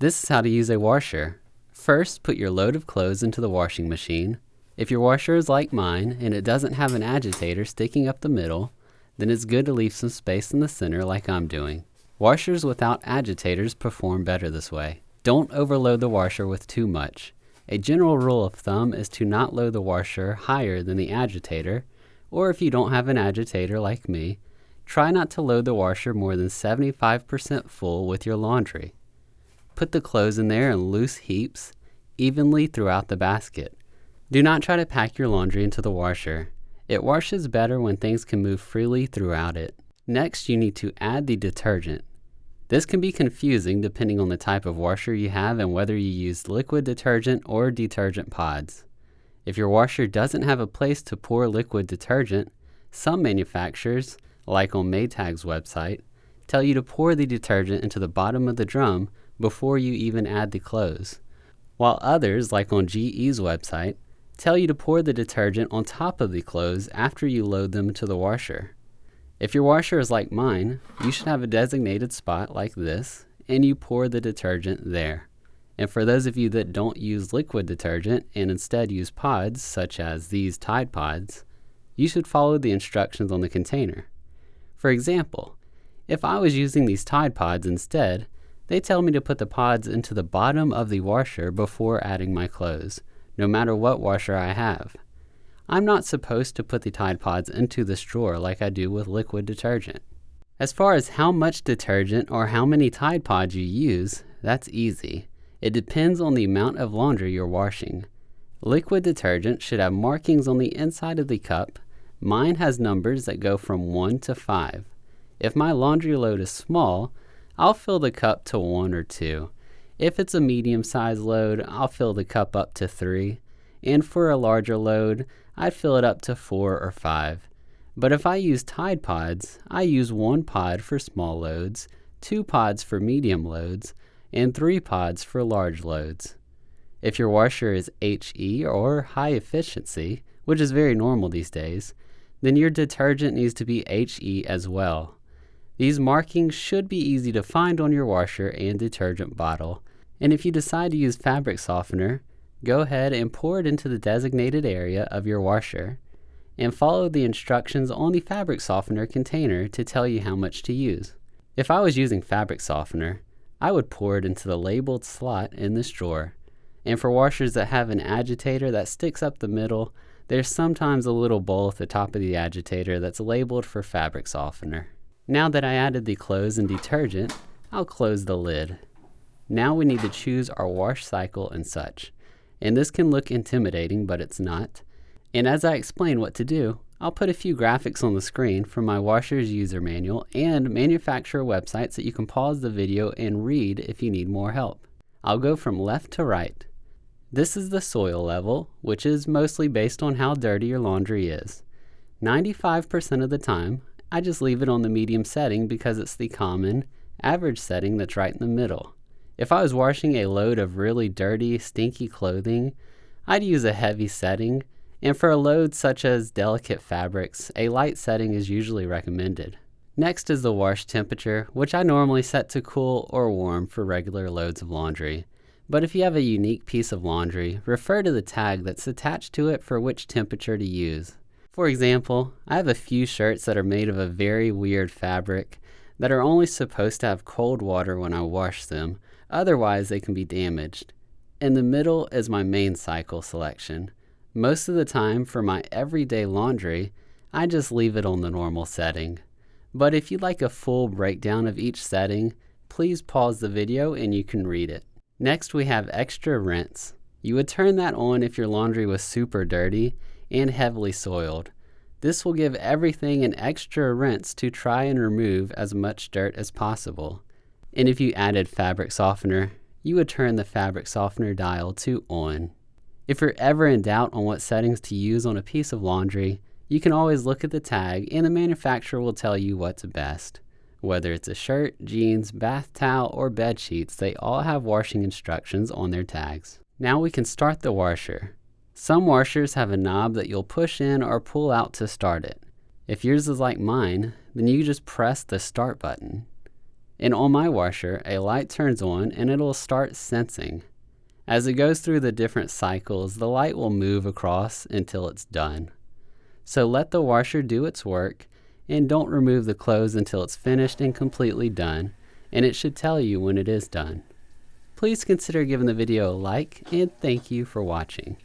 This is how to use a washer. First, put your load of clothes into the washing machine. If your washer is like mine and it doesn't have an agitator sticking up the middle, then it's good to leave some space in the center like I'm doing. Washers without agitators perform better this way. Don't overload the washer with too much. A general rule of thumb is to not load the washer higher than the agitator, or if you don't have an agitator like me, try not to load the washer more than 75% full with your laundry. Put the clothes in there in loose heaps, evenly throughout the basket. Do not try to pack your laundry into the washer. It washes better when things can move freely throughout it. Next, you need to add the detergent. This can be confusing depending on the type of washer you have and whether you use liquid detergent or detergent pods. If your washer doesn't have a place to pour liquid detergent, some manufacturers, like on Maytag's website, tell you to pour the detergent into the bottom of the drum before you even add the clothes, while others, like on GE's website, tell you to pour the detergent on top of the clothes after you load them to the washer. If your washer is like mine, you should have a designated spot like this, and you pour the detergent there. And for those of you that don't use liquid detergent and instead use pods, such as these Tide Pods, you should follow the instructions on the container. For example, if I was using these Tide Pods instead, they tell me to put the pods into the bottom of the washer before adding my clothes, no matter what washer I have. I'm not supposed to put the Tide Pods into this drawer like I do with liquid detergent. As far as how much detergent or how many Tide Pods you use, that's easy. It depends on the amount of laundry you're washing. Liquid detergent should have markings on the inside of the cup. Mine has numbers that go from 1 to 5. If my laundry load is small, I'll fill the cup to 1 or 2. If it's a medium-sized load, I'll fill the cup up to 3. And for a larger load, I'd fill it up to 4 or 5. But if I use Tide Pods, I use 1 pod for small loads, 2 pods for medium loads, and 3 pods for large loads. If your washer is HE or high efficiency, which is very normal these days, then your detergent needs to be HE as well. These markings should be easy to find on your washer and detergent bottle, and if you decide to use fabric softener, go ahead and pour it into the designated area of your washer, and follow the instructions on the fabric softener container to tell you how much to use. If I was using fabric softener, I would pour it into the labeled slot in this drawer, and for washers that have an agitator that sticks up the middle, there's sometimes a little bowl at the top of the agitator that's labeled for fabric softener. Now that I added the clothes and detergent, I'll close the lid. Now we need to choose our wash cycle and such. And this can look intimidating, but it's not. And as I explain what to do, I'll put a few graphics on the screen from my washer's user manual and manufacturer websites that you can pause the video and read if you need more help. I'll go from left to right. This is the soil level, which is mostly based on how dirty your laundry is. 95% of the time, I just leave it on the medium setting because it's the common, average setting that's right in the middle. If I was washing a load of really dirty, stinky clothing, I'd use a heavy setting, and for a load such as delicate fabrics, a light setting is usually recommended. Next is the wash temperature, which I normally set to cool or warm for regular loads of laundry. But if you have a unique piece of laundry, refer to the tag that's attached to it for which temperature to use. For example, I have a few shirts that are made of a very weird fabric that are only supposed to have cold water when I wash them, otherwise they can be damaged. In the middle is my main cycle selection. Most of the time for my everyday laundry, I just leave it on the normal setting. But if you'd like a full breakdown of each setting, please pause the video and you can read it. Next we have extra rinse. You would turn that on if your laundry was super dirty and heavily soiled. This will give everything an extra rinse to try and remove as much dirt as possible. And if you added fabric softener, you would turn the fabric softener dial to on. If you're ever in doubt on what settings to use on a piece of laundry, you can always look at the tag and the manufacturer will tell you what's best. Whether it's a shirt, jeans, bath towel, or bed sheets, they all have washing instructions on their tags. Now we can start the washer. Some washers have a knob that you'll push in or pull out to start it. If yours is like mine, then you just press the start button. And on my washer, a light turns on and it'll start sensing. As it goes through the different cycles, the light will move across until it's done. So let the washer do its work, and don't remove the clothes until it's finished and completely done, and it should tell you when it is done. Please consider giving the video a like, and thank you for watching.